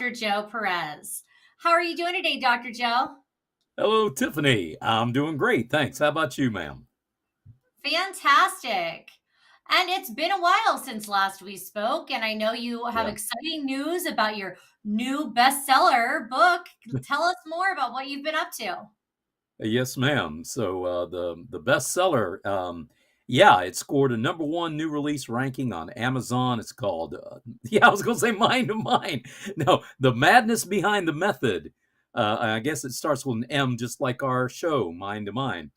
Dr. Joe Perez. How are you doing today, Dr. Joe? Hello, Tiffani. I'm doing great. Thanks. How about you, ma'am? Fantastic. And it's been a while since last we spoke, and I know you have Yeah. exciting news about your new bestseller book. Tell us more about what you've been up to. Yes, ma'am. So the bestseller, yeah, it scored a number one new release ranking on Amazon. It's called, yeah, I was going to say Mind to Mind. No, The Madness Behind the Method. I guess it starts with an M, just like our show, Mind to Mind.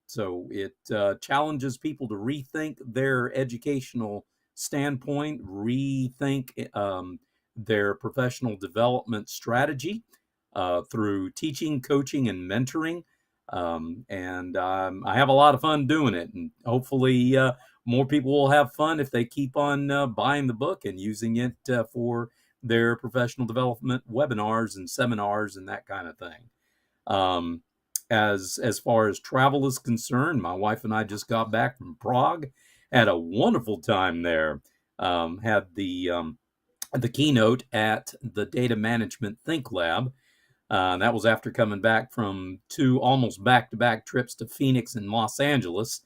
So it challenges people to rethink their educational standpoint, rethink their professional development strategy through teaching, coaching, and mentoring. And I have a lot of fun doing it. And hopefully, more people will have fun if they keep on buying the book and using it for their professional development webinars and seminars and that kind of thing. Um, as far as travel is concerned, my wife and I just got back from Prague, had a wonderful time there. Had the keynote at the Data Management Think Lab. That was after coming back from two almost back-to-back trips to Phoenix and Los Angeles.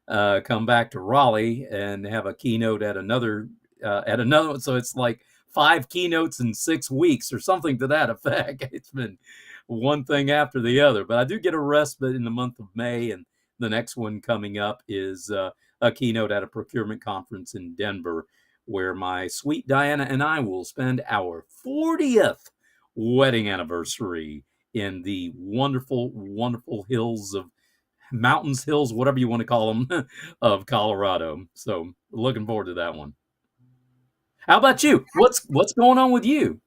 Come back to Raleigh and have a keynote at another one. So it's like five keynotes in 6 weeks or something to that effect. It's been one thing after the other. But I do get a respite in the month of May, and the next one coming up is a keynote at a procurement conference in Denver, where my sweet Diana and I will spend our 40th wedding anniversary in the wonderful, wonderful hills of mountains, hills, whatever you want to call them, of Colorado. So looking forward to that one. How about you? What's going on with you?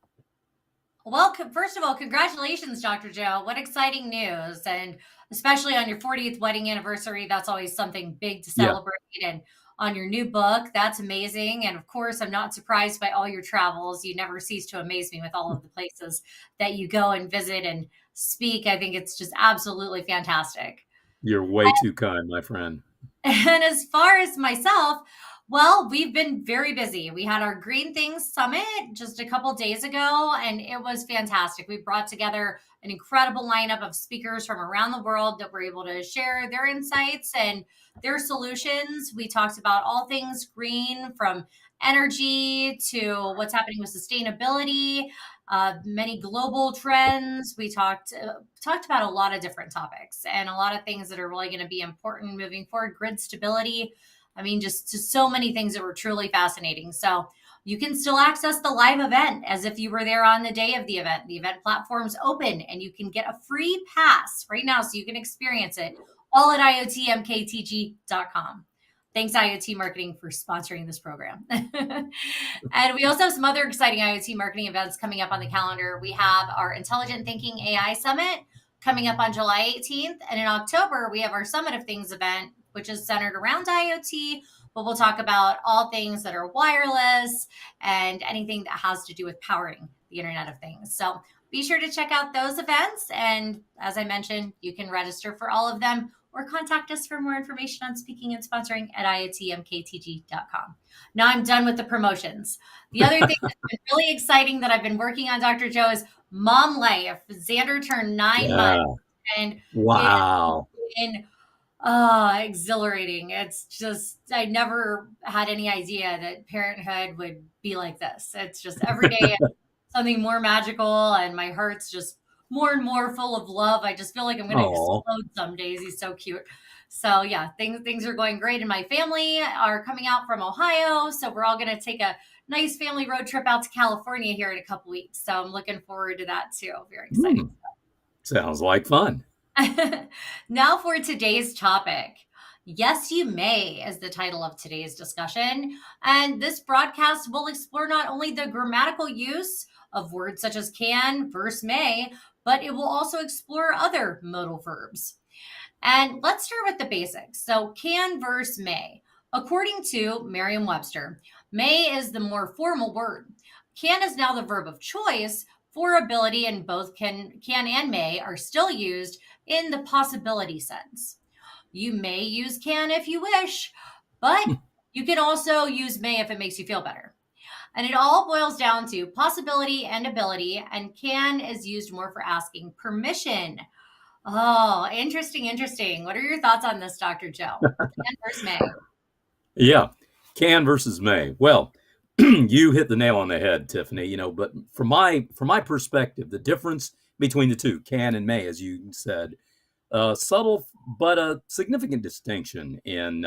Well, first of all, congratulations, Dr. Joe. What exciting news. And especially on your 40th wedding anniversary, that's always something big to Yeah, celebrate. And on your new book, that's amazing. And of course, I'm not surprised by all your travels. You never cease to amaze me with all of the places that you go and visit and speak. I think it's just absolutely fantastic. you're way too kind, my friend. And as far as myself, well, we've been very busy. We had our Green Things Summit just a couple days ago, and it was fantastic. We brought together an incredible lineup of speakers from around the world that were able to share their insights and their solutions. We talked about all things green, from energy to what's happening with sustainability, many global trends. We talked about a lot of different topics and a lot of things that are really going to be important moving forward. Grid stability. I mean, just so many things that were truly fascinating. So you can still access the live event as if you were there on the day of the event. The event platform's open and you can get a free pass right now so you can experience it all at iotmktg.com. Thanks, IoT Marketing, for sponsoring this program. And we also have some other exciting IoT marketing events coming up on the calendar. We have our Intelligent Thinking AI Summit coming up on July 18th. And in October, we have our Summit of Things event, which is centered around IoT, but we'll talk about all things that are wireless and anything that has to do with powering the Internet of Things. So be sure to check out those events. And as I mentioned, you can register for all of them or contact us for more information on speaking and sponsoring at iotmktg.com. Now I'm done with the promotions. The other thing that's been really exciting that I've been working on, Dr. Joe, is Mom Life. Xander turned 9 months, Yeah. and it has Wow. been exhilarating. It's just, I never had any idea that parenthood would be like this. It's just every day something more magical, and my heart's just more and more full of love. I just feel like I'm going to Oh, explode some days. He's so cute. So yeah, things are going great. And my family are coming out from Ohio, so we're all going to take a nice family road trip out to California here in a couple weeks. So I'm looking forward to that too. Very exciting. sounds like fun. Now for today's topic. Yes, You May is the title of today's discussion. And this broadcast will explore not only the grammatical use of words such as can versus may, but it will also explore other modal verbs. And let's start with the basics. So, can versus may. According to Merriam Webster, may is the more formal word. Can is now the verb of choice for ability, and both can and may are still used in the possibility sense. You may use can if you wish, but you can also use may if it makes you feel better. And it all boils down to possibility and ability. And can is used more for asking permission. Oh, interesting, interesting. What are your thoughts on this, Dr. Joe? Can versus May. Yeah, can versus may. Well, you hit the nail on the head, Tiffany. But from my perspective, the difference between the two, can and may, as you said, subtle but a significant distinction in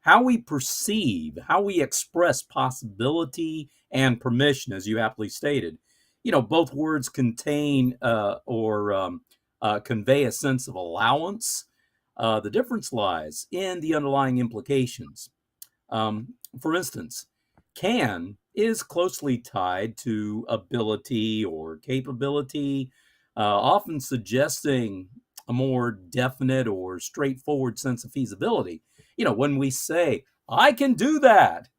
how we perceive, how we express possibility and permission, as you aptly stated. Both words contain or convey a sense of allowance. The difference lies in the underlying implications. For instance, can is closely tied to ability or capability, often suggesting a more definite or straightforward sense of feasibility. When we say, I can do that,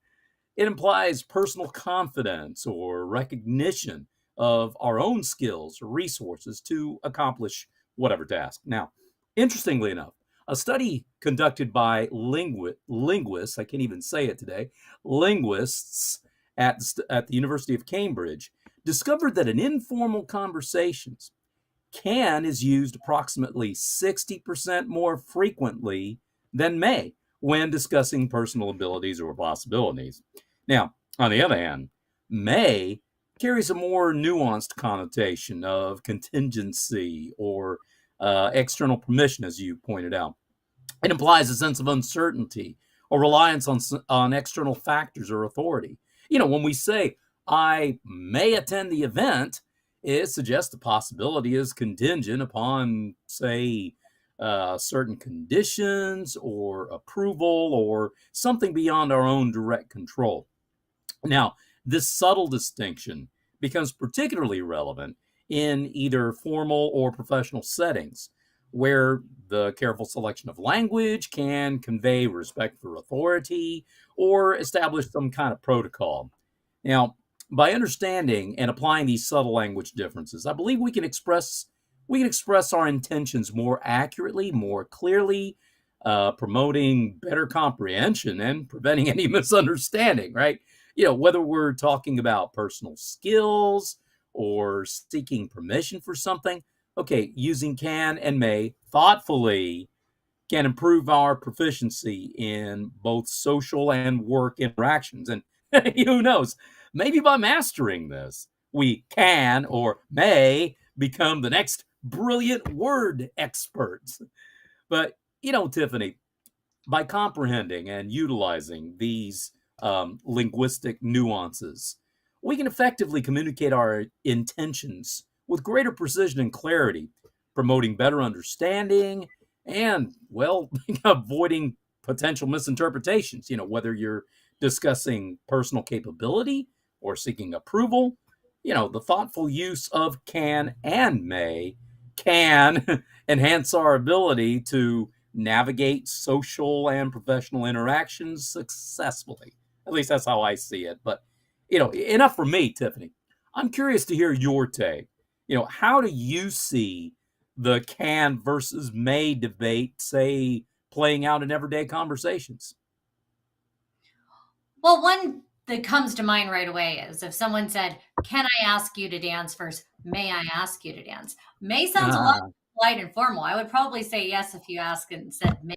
it implies personal confidence or recognition of our own skills or resources to accomplish whatever task. Now, interestingly enough, a study conducted by linguists, I can't even say it today, linguists at the University of Cambridge, discovered that in informal conversations, can is used approximately 60% more frequently than may when discussing personal abilities or possibilities. Now, on the other hand, may carries a more nuanced connotation of contingency or external permission, as you pointed out. It implies a sense of uncertainty or reliance on external factors or authority. When we say, I may attend the event, it suggests the possibility is contingent upon, say, certain conditions or approval or something beyond our own direct control. Now, this subtle distinction becomes particularly relevant in either formal or professional settings, where the careful selection of language can convey respect for authority or establish some kind of protocol. Now, by understanding and applying these subtle language differences, I believe we can express our intentions more accurately, more clearly, promoting better comprehension and preventing any misunderstanding, right? Whether we're talking about personal skills or seeking permission for something, okay, using can and may thoughtfully can improve our proficiency in both social and work interactions. And who knows, maybe by mastering this, we can or may become the next brilliant word experts. But, Tiffany, by comprehending and utilizing these linguistic nuances, we can effectively communicate our intentions with greater precision and clarity, promoting better understanding and, well, avoiding potential misinterpretations. Whether you're discussing personal capability or seeking approval, the thoughtful use of can and may can enhance our ability to navigate social and professional interactions successfully. At least that's how I see it. But, enough for me, Tiffany. I'm curious to hear your take. How do you see the can versus may debate, say, playing out in everyday conversations? Well, one that comes to mind right away is if someone said, can I ask you to dance first? May I ask you to dance? May sounds a lot Ah, polite and formal. I would probably say yes if you asked and said may.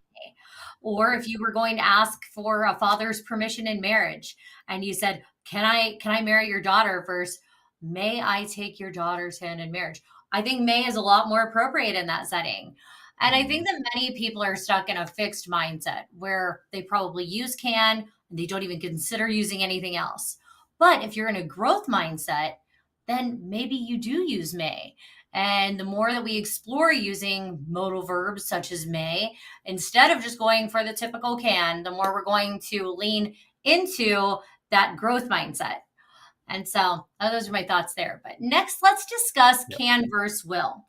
Or if you were going to ask for a father's permission in marriage and you said, can I marry your daughter first? May I take your daughter's hand in marriage? I think may is a lot more appropriate in that setting. And I think mhm. that many people are stuck in a fixed mindset where they probably use can and they don't even consider using anything else. But if you're in a growth mindset, then maybe you do use may. And the more that we explore using modal verbs such as may, instead of just going for the typical can, the more we're going to lean into that growth mindset. And so those are my thoughts there. But next, let's discuss Yep. can versus will.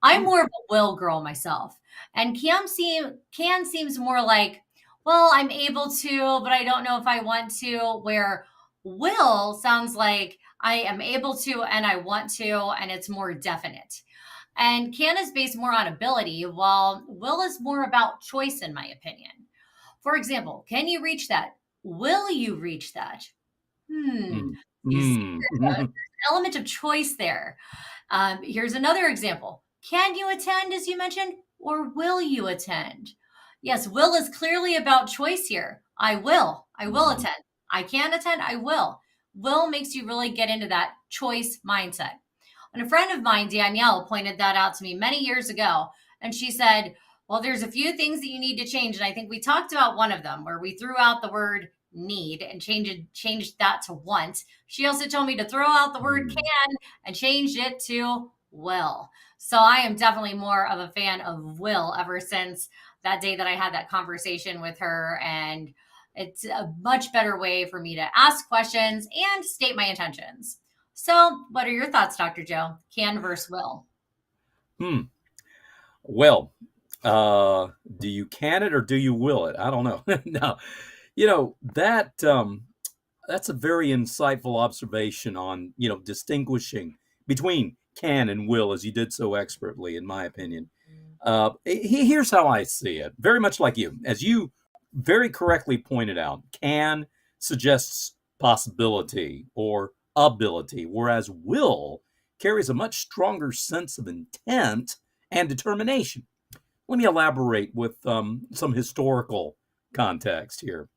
I'm Mm. more of a will girl myself. And can seems more like, well, I'm able to, but I don't know if I want to, where will sounds like I am able to and I want to, and it's more definite. And can is based more on ability, while will is more about choice, in my opinion. For example, can you reach that? Will you reach that? Hmm. Mm. You see, Mm. element of choice there. Here's another example. Can you attend, as you mentioned, or will you attend? Yes, will is clearly about choice here. I will. I will Mhm. attend. I can attend. I will. Will makes you really get into that choice mindset. And a friend of mine, Danielle, pointed that out to me many years ago. And she said, well, there's a few things that you need to change. And I think we talked about one of them where we threw out the word need and changed that to want. She also told me to throw out the word Mm. can and changed it to will. So I am definitely more of a fan of will ever since that day that I had that conversation with her. And it's a much better way for me to ask questions and state my intentions. So, what are your thoughts, Dr. Joe? Can versus will? Hmm. Well, uh, do you can it or do you will it? I don't know. No, that's a very insightful observation on distinguishing between can and will, as you did so expertly, in my opinion. Here's how I see it. Very much like you, as you very correctly pointed out, can suggests possibility or ability, whereas will carries a much stronger sense of intent and determination. Let me elaborate with some historical context here.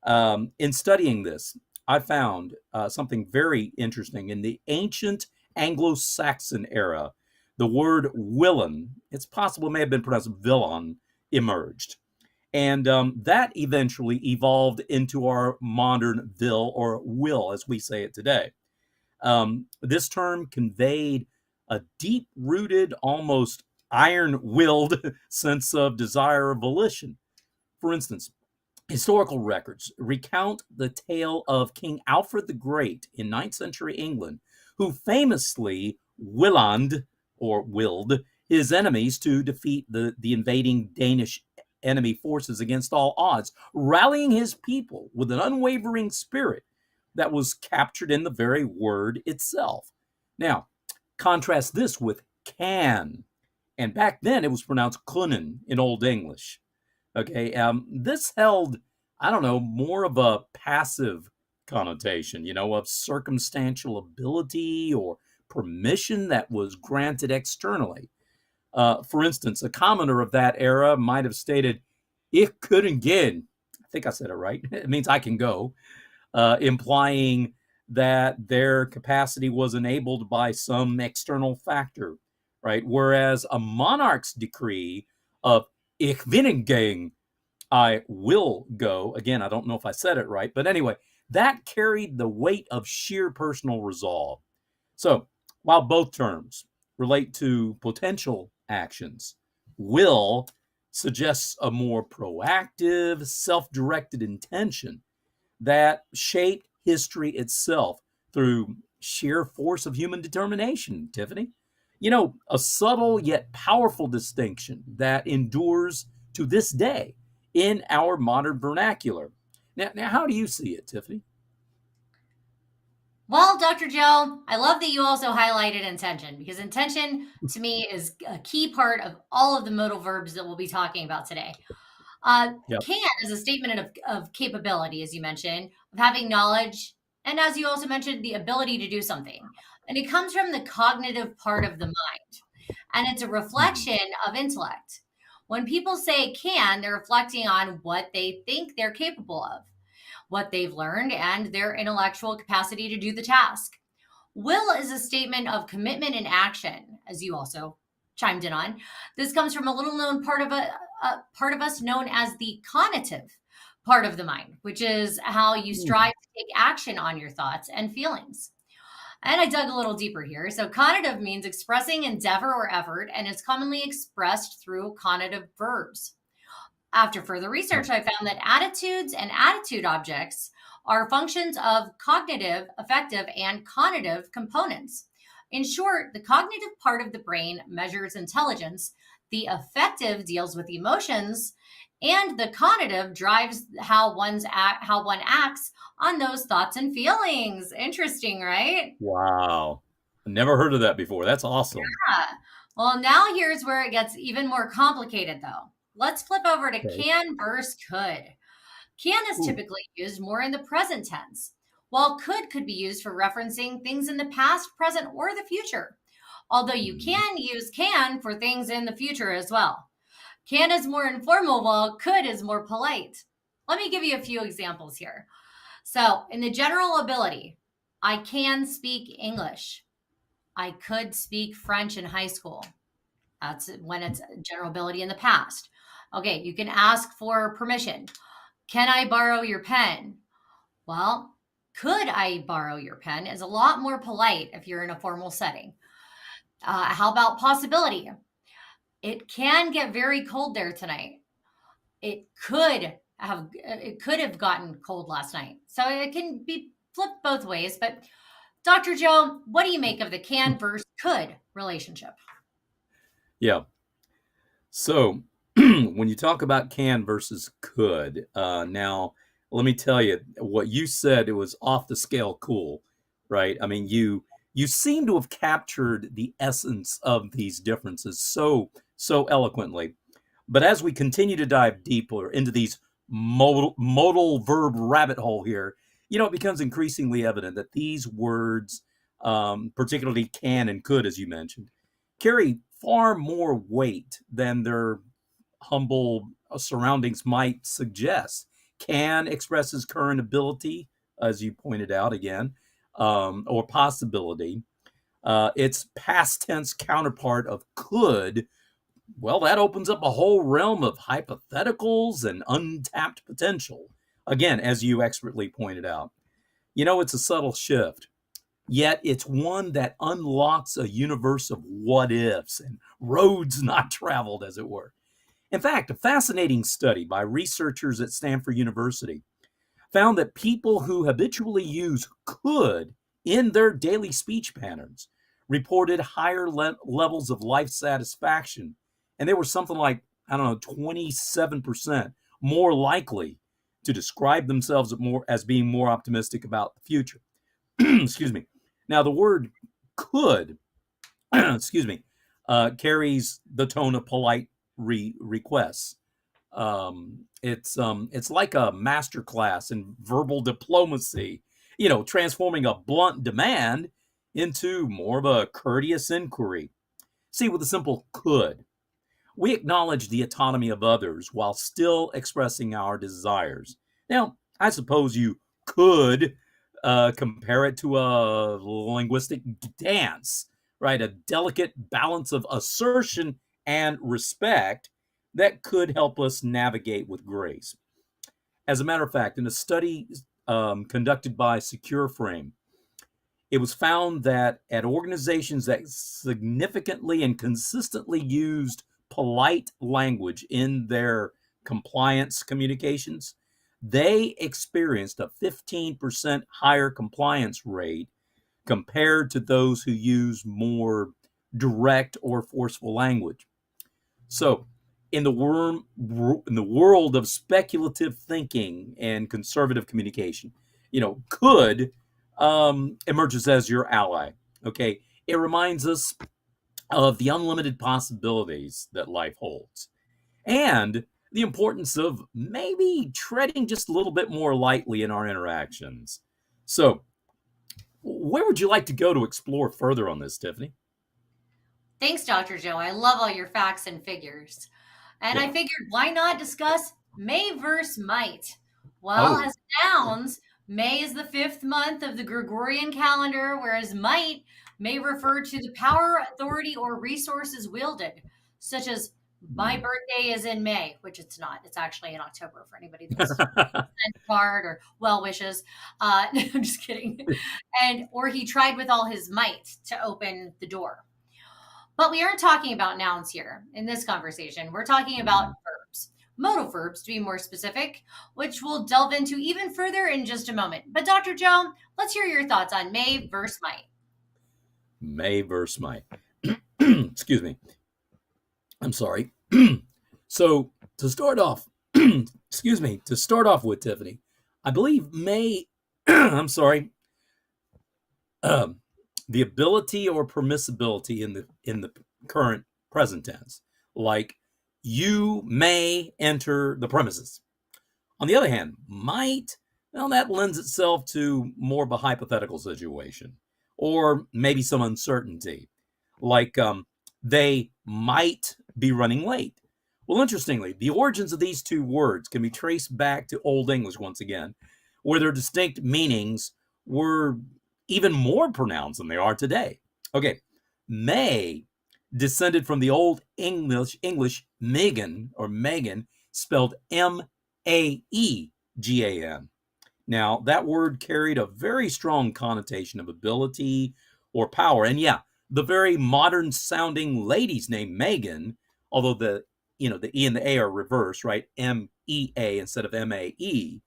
In studying this, I found something very interesting. In the ancient Anglo Saxon era, the word willen, it's possible it may have been pronounced villon, emerged. And that eventually evolved into our modern vil or will, as we say it today. This term conveyed a deep rooted, almost iron willed sense of desire or volition. For instance, historical records recount the tale of King Alfred the Great in ninth century England, who famously willand or willed his enemies to defeat the invading Danish enemy forces against all odds, rallying his people with an unwavering spirit that was captured in the very word itself. Now, contrast this with can, and back then it was pronounced kunnen in Old English. Okay, this held, I don't know, more of a passive connotation, of circumstantial ability or permission that was granted externally. For instance, a commoner of that era might have stated, "Ich können gehen." I think I said it right. It means I can go, implying that their capacity was enabled by some external factor, right? Whereas a monarch's decree of "Ich willen gehen," I will go. Again, I don't know if I said it right, but anyway, that carried the weight of sheer personal resolve. So, while both terms relate to potential actions, will suggests a more proactive, self directed intention that shaped history itself through sheer force of human determination, Tiffani. A subtle yet powerful distinction that endures to this day in our modern vernacular. Now how do you see it, Tiffani? Well, Dr. Joe, I love that you also highlighted intention because intention to me is a key part of all of the modal verbs that we'll be talking about today. Yep. Can is a statement of capability, as you mentioned, of having knowledge, and as you also mentioned, the ability to do something. And it comes from the cognitive part of the mind, and it's a Hmm. reflection of intellect. When people say can, they're reflecting on what they think they're capable of, what they've learned, and their intellectual capacity to do the task. Will is a statement of commitment and action, as you also chimed in on. This comes from a little known a part of us known as the cognitive part of the mind, which is how you strive to take action on your thoughts and feelings. And I dug a little deeper here. So, cognitive means expressing endeavor or effort, and it's commonly expressed through cognitive verbs. After further research, I found that attitudes and attitude objects are functions of cognitive, affective, and conative components. In short, the cognitive part of the brain measures intelligence, the affective deals with emotions, and the conative drives how one acts on those thoughts and feelings. Interesting, right? Wow. Never heard of that before. That's awesome. Yeah. Well, now here's where it gets even more complicated, though. Let's flip over to Okay. can versus could. Can is Ooh. typically used more in the present tense, while could be used for referencing things in the past, present, or the future. Although you Mhm. can use can for things in the future as well. Can is more informal, while could is more polite. Let me give you a few examples here. So, in the general ability, I can speak English. I could speak French in high school. That's when it's general ability in the past. Okay, you can ask for permission. Can I borrow your pen? Well, could I borrow your pen is a lot more polite if you're in a formal setting. How about possibility? It can get very cold there tonight. It could have gotten cold last night. So it can be flipped both ways. But Dr. Joe, what do you make of the can versus could relationship? Yeah. So when you talk about can versus could, now let me tell you what you said. It was off the scale cool, right? I mean, you seem to have captured the essence of these differences so eloquently. But as we continue to dive deeper into these modal verb rabbit hole here, it becomes increasingly evident that these words, particularly can and could, as you mentioned, carry far more weight than their humble surroundings might suggest. Can expresses current ability, as you pointed out again, or possibility. Its past tense counterpart of could, well, that opens up a whole realm of hypotheticals and untapped potential. Again, as you expertly pointed out, it's a subtle shift, yet it's one that unlocks a universe of what ifs and roads not traveled, as it were. In fact, a fascinating study by researchers at Stanford University found that people who habitually use could in their daily speech patterns reported higher levels of life satisfaction. And they were something like, I don't know, 27% more likely to describe themselves as being more optimistic about the future. Excuse me. Now, the word could, excuse me, carries the tone of polite requests. It's like a master class in verbal diplomacy, transforming a blunt demand into more of a courteous inquiry. See, with a simple could, we acknowledge the autonomy of others while still expressing our desires. Now, I suppose you could compare it to a linguistic dance, right? A delicate balance of assertion and respect that could help us navigate with grace. As a matter of fact, in a study conducted by Secure Frame, it was found that at organizations that significantly and consistently used polite language in their compliance communications, they experienced a 15% higher compliance rate compared to those who use more direct or forceful language. So, in the world of speculative thinking and conservative communication, could emerges as your ally. Okay, it reminds us of the unlimited possibilities that life holds, and the importance of maybe treading just a little bit more lightly in our interactions. So, where would you like to go to explore further on this, Tiffani? Thanks, Dr. Joe. I love all your facts and figures. And Yeah. I figured, why not discuss May versus might? Well, Oh. as nouns, May is the fifth month of the Gregorian calendar, whereas might may refer to the power, authority, or resources wielded, such as my Hmm. birthday is in May, which it's not. It's actually in October for anybody that's sent a card or well wishes. No, I'm just kidding. And or he tried with all his might to open the door. But we aren't talking about nouns here in this conversation. We're talking about Hmm. verbs, modal verbs to be more specific, which we'll delve into even further in just a moment. But Dr. Joe, let's hear your thoughts on may versus might. May versus might. Excuse me. I'm sorry. So to start off, excuse me, to start off with, Tiffani, I believe may, I'm sorry, um, the ability or permissibility in the current present tense, like you may enter the premises. On the other hand, might Well, that lends itself to more of a hypothetical situation, or maybe some uncertainty, like they might be running late. Well, interestingly, the origins of these two words can be traced back to Old English once again, where their distinct meanings were even more pronounced than they are today. Okay, may descended from the Old English Megan or Megan, spelled Maegan. Now, that word carried a very strong connotation of ability or power. And yeah, the very modern sounding lady's name, Megan, although the E and the A are reversed, right? MEA instead of MAE,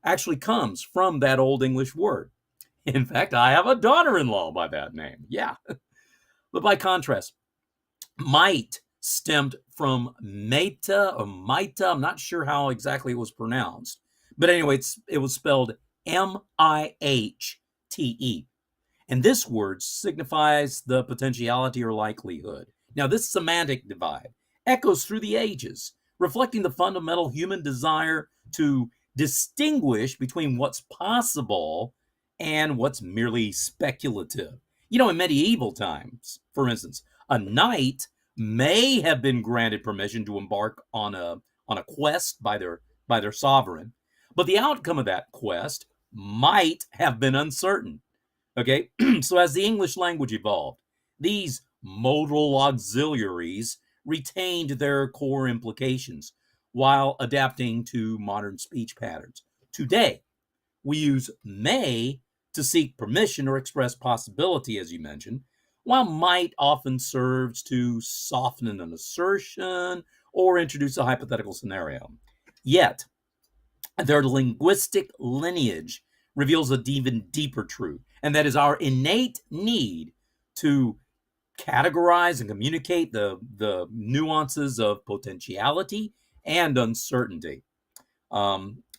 actually comes from that Old English word. In fact, I have a daughter in law by that name. Yeah. But by contrast, might stemmed from Meta or Mita. I'm not sure how exactly it was pronounced. But anyway, it was spelled Mihte. And this word signifies the potentiality or likelihood. Now, this semantic divide echoes through the ages, reflecting the fundamental human desire to distinguish between what's possible and what's merely speculative. In medieval times, for instance, a knight may have been granted permission to embark on a quest by their sovereign, but the outcome of that quest might have been uncertain. Okay, so as the English language evolved, these modal auxiliaries retained their core implications while adapting to modern speech patterns. Today, we use may to seek permission or express possibility, as you mentioned, while might often serves to soften an assertion or introduce a hypothetical scenario. Yet, their linguistic lineage reveals an even deeper truth, and that is our innate need to categorize and communicate the nuances of potentiality and uncertainty.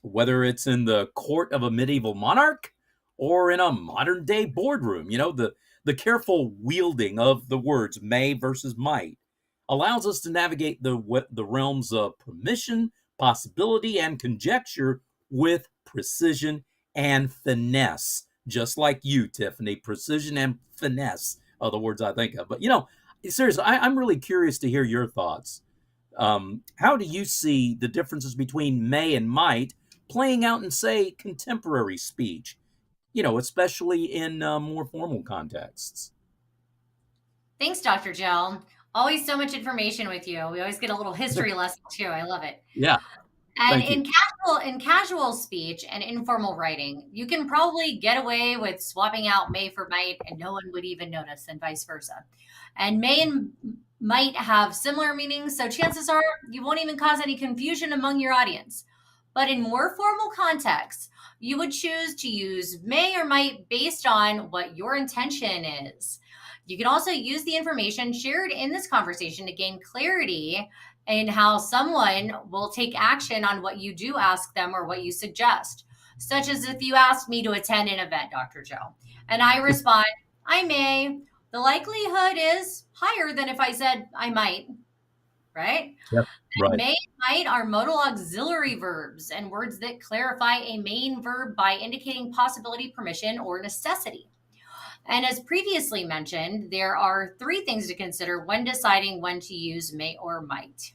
Whether it's in the court of a medieval monarch or in a modern day boardroom, the careful wielding of the words may versus might allows us to navigate the realms of permission, possibility, and conjecture with precision and finesse. Just like you, Tiffani, precision and finesse are the words I think of. But seriously, I'm really curious to hear your thoughts. How do you see the differences between may and might playing out in, say, contemporary speech? Especially in more formal contexts. Thanks, Dr. Jill. Always so much information with you. We always get a little history lesson too. I love it. Yeah, And thank you. in casual speech and informal writing, you can probably get away with swapping out may for might and no one would even notice, and vice versa. And may and might have similar meanings, so chances are you won't even cause any confusion among your audience. But in more formal contexts, you would choose to use may or might based on what your intention is. You can also use the information shared in this conversation to gain clarity in how someone will take action on what you do ask them or what you suggest. Such as if you asked me to attend an event, Dr. Joe, and I respond, I may, the likelihood is higher than if I said I might, right? Yep. And Right. may and might are modal auxiliary verbs and words that clarify a main verb by indicating possibility, permission, or necessity. And as previously mentioned, there are three things to consider when deciding when to use may or might.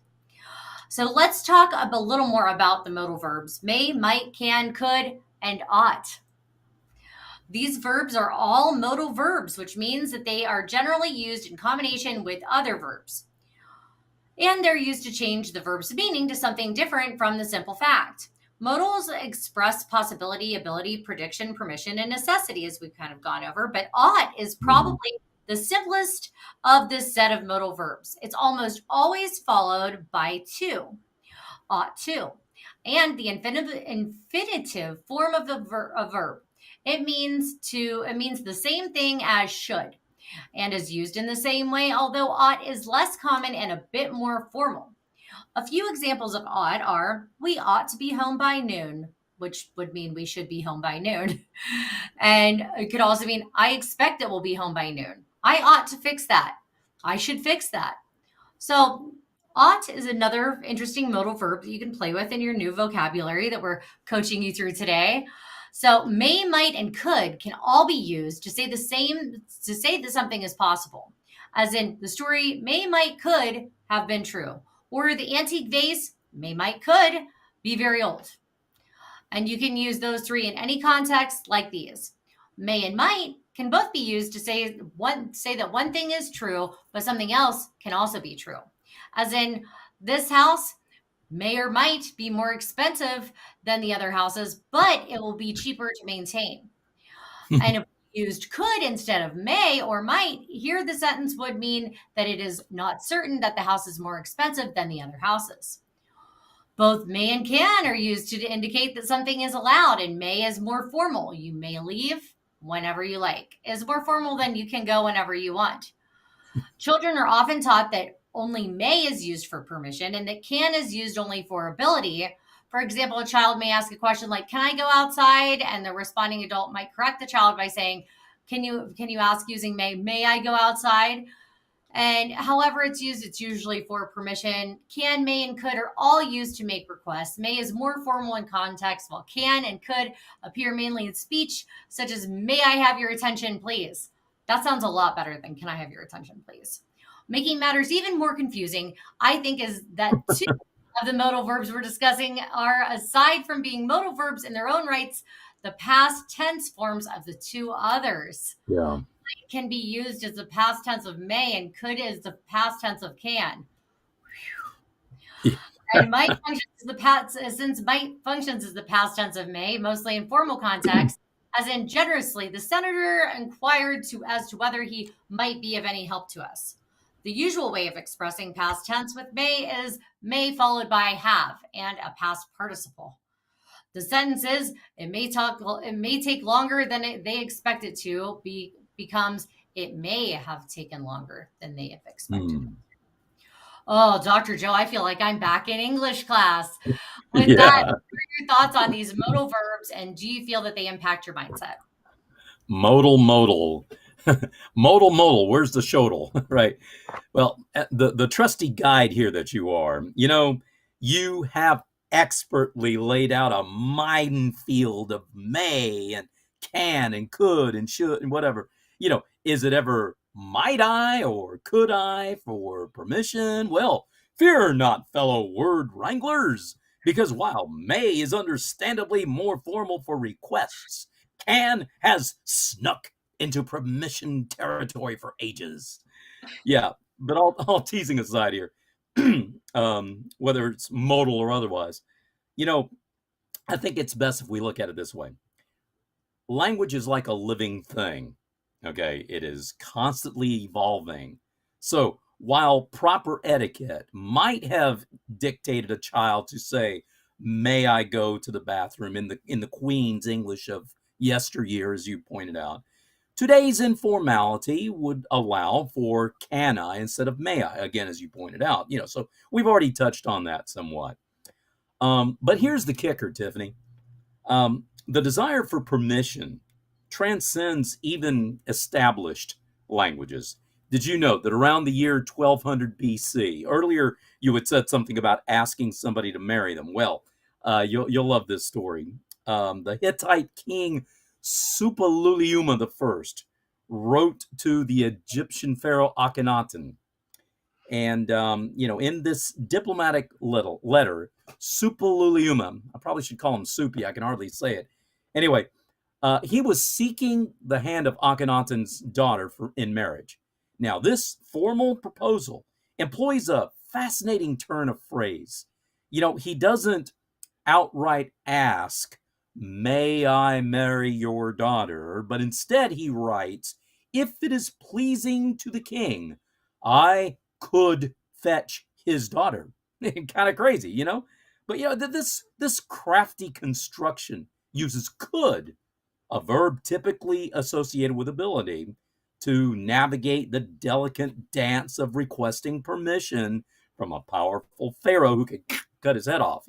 So let's talk a little more about the modal verbs may, might, can, could, and ought. These verbs are all modal verbs, which means that they are generally used in combination with other verbs. And they're used to change the verb's meaning to something different from the simple fact. Modals express possibility, ability, prediction, permission, and necessity, as we've kind of gone over, but ought is Mhm. probably the simplest of this set of modal verbs. It's almost always followed by to, ought to, and the infinitive form of a verb. It means the same thing as should and is used in the same way, although ought is less common and a bit more formal. A few examples of ought are we ought to be home by noon, which would mean we should be home by noon. And it could also mean I expect that we'll be home by noon. I ought to fix that. I should fix that. So Ought is another interesting modal verb that you can play with in your new vocabulary that we're coaching you through today. So may, might, and could can all be used to say that something is possible. As in, the story may, might, could have been true. Or the antique vase may, might, could be very old. And you can use those three in any context like these. May and might can both be used to say that one thing is true, but something else can also be true. As in, this house may or might be more expensive than the other houses, but it will be cheaper to maintain. And if we used could instead of may or might, here the sentence would mean that it is not certain that the house is more expensive than the other houses. Both may and can are used to indicate that something is allowed, and may is more formal. You may leave whenever you like. Is more formal than you can go whenever you want. Children are often taught that only may is used for permission and that can is used only for ability. For example, a child may ask a question like, "Can I go outside?" And the responding adult might correct the child by saying, Can you ask using may? May I go outside?" And however it's used, it's usually for permission. Can, may, and could are all used to make requests. May is more formal in context, while can and could appear mainly in speech, such as, "May I have your attention, please?" That sounds a lot better than "Can I have your attention, please?" Making matters even more confusing, I think, is that two of the modal verbs we're discussing are, aside from being modal verbs in their own rights, the past tense forms of the two others. Yeah. Can be used as the past tense of may, and could is the past tense of can. And might functions as the past, since might functions as the past tense of may, mostly in formal context, as in generously, the senator inquired as to whether he might be of any help to us. The usual way of expressing past tense with may is may followed by have and a past participle. The sentence is, it may take longer than they expect it to, becomes, it may have taken longer than they have expected. Oh, Dr. Joe, I feel like I'm back in English class. With that, Yeah. what are your thoughts on these modal verbs, and do you feel that they impact your mindset? Modal, modal. Modal, modal. Where's the shodal? Right. Well, the trusty guide here that you are, you have expertly laid out a minefield of may and can and could and should and whatever. Is it ever might I or could I for permission? Well, fear not, fellow word wranglers, because while may is understandably more formal for requests, can has snuck into permission territory for ages. Yeah, but all teasing aside here, whether it's modal or otherwise, I think it's best if we look at it this way. Language is like a living thing. Okay, it is constantly evolving. So while proper etiquette might have dictated a child to say, "May I go to the bathroom," in the Queen's English of yesteryear, as you pointed out, today's informality would allow for "can I" instead of "may I," again, as you pointed out. So we've already touched on that somewhat. But here's the kicker, Tiffani. The desire for permission transcends even established languages. Did you know that around the year 1200 BC, earlier you had said something about asking somebody to marry them? Well, you'll love this story. The Hittite king Suppiluliuma I wrote to the Egyptian pharaoh Akhenaten. And, in this diplomatic letter, Suppiluliuma, I probably should call him Soupy, I can hardly say it. Anyway, he was seeking the hand of Akhenaten's daughter in marriage. Now, this formal proposal employs a fascinating turn of phrase. He doesn't outright ask, "May I marry your daughter?" But instead he writes, "If it is pleasing to the king, I could fetch his daughter." Kind of crazy, But this crafty construction uses could, a verb typically associated with ability, to navigate the delicate dance of requesting permission from a powerful pharaoh who could cut his head off.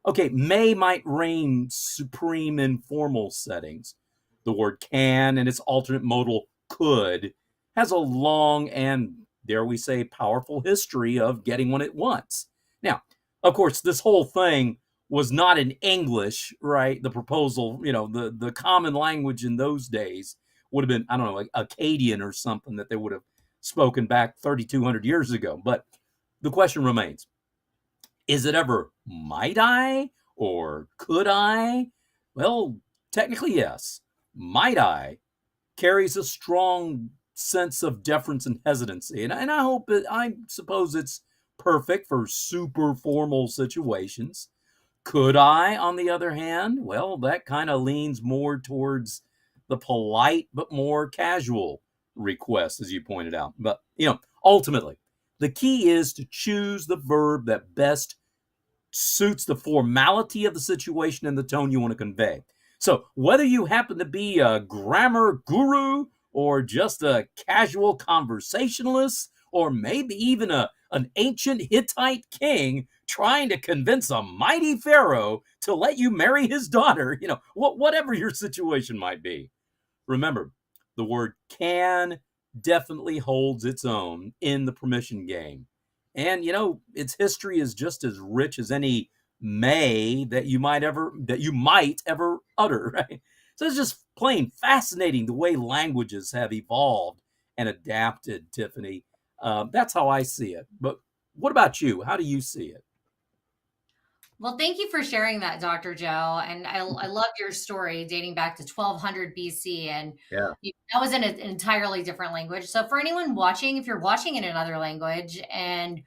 Okay, may might reign supreme in formal settings. The word can and its alternate modal could has a long and dare we say, powerful history of getting what it wants. Now, of course, this whole thing was not in English, right? The proposal, the common language in those days would have been, I don't know, like Akkadian or something that they would have spoken back 3,200 years ago. But the question remains, is it ever might I or could I? Well, technically, yes. Might I carries a strong sense of deference and hesitancy. And I suppose it's perfect for super formal situations. Could I, on the other hand? Well, that kind of leans more towards the polite but more casual request, as you pointed out. But, ultimately, the key is to choose the verb that best suits the formality of the situation and the tone you want to convey. So whether you happen to be a grammar guru or just a casual conversationalist, or maybe even an ancient Hittite king trying to convince a mighty pharaoh to let you marry his daughter, whatever your situation might be, remember, the word can definitely holds its own in the permission game. And, its history is just as rich as any may that you might ever utter, right? So it's just plain fascinating the way languages have evolved and adapted, Tiffani. That's how I see it. But what about you? How do you see it? Well, thank you for sharing that, Dr. Joe. And I love your story dating back to 1200 BC. And Yeah. that was in an entirely different language. So, for anyone watching, if you're watching in another language and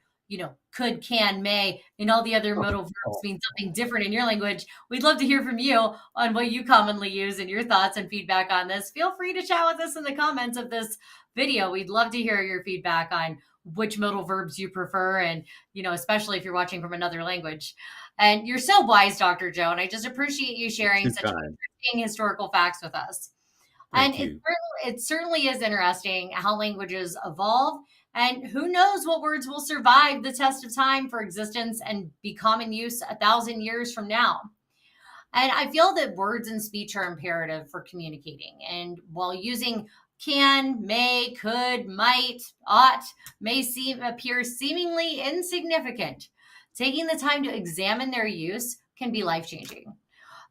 could, can, may, and all the other modal verbs mean something different in your language, we'd love to hear from you on what you commonly use and your thoughts and feedback on this. Feel free to chat with us in the comments of this video. We'd love to hear your feedback on which modal verbs you prefer, and especially if you're watching from another language. And you're so wise, Dr. Joe, and I just appreciate you sharing Too such kind. interesting historical facts with us. And Thank you. it certainly is interesting how languages evolve, and who knows what words will survive the test of time for existence and be common use 1,000 years from now. And I feel that words and speech are imperative for communicating. And while using can, may, could, might, ought may appear seemingly insignificant, taking the time to examine their use can be life-changing.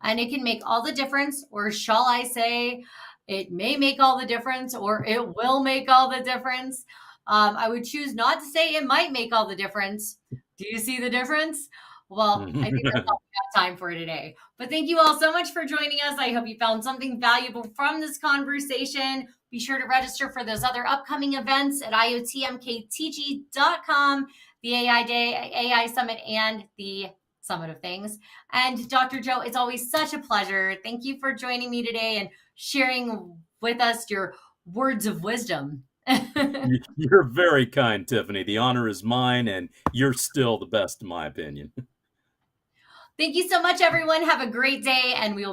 And it can make all the difference, or shall I say, it may make all the difference, or it will make all the difference. I would choose not to say it might make all the difference. Do you see the difference? Well, I think that's all we have time for today. But thank you all so much for joining us. I hope you found something valuable from this conversation. Be sure to register for those other upcoming events at iotmktg.com, the AI Day, AI Summit, and the Summit of Things. And Dr. Joe, it's always such a pleasure. Thank you for joining me today and sharing with us your words of wisdom. You're very kind, Tiffani. The honor is mine, and you're still the best, in my opinion. Thank you so much, everyone. Have a great day, and we will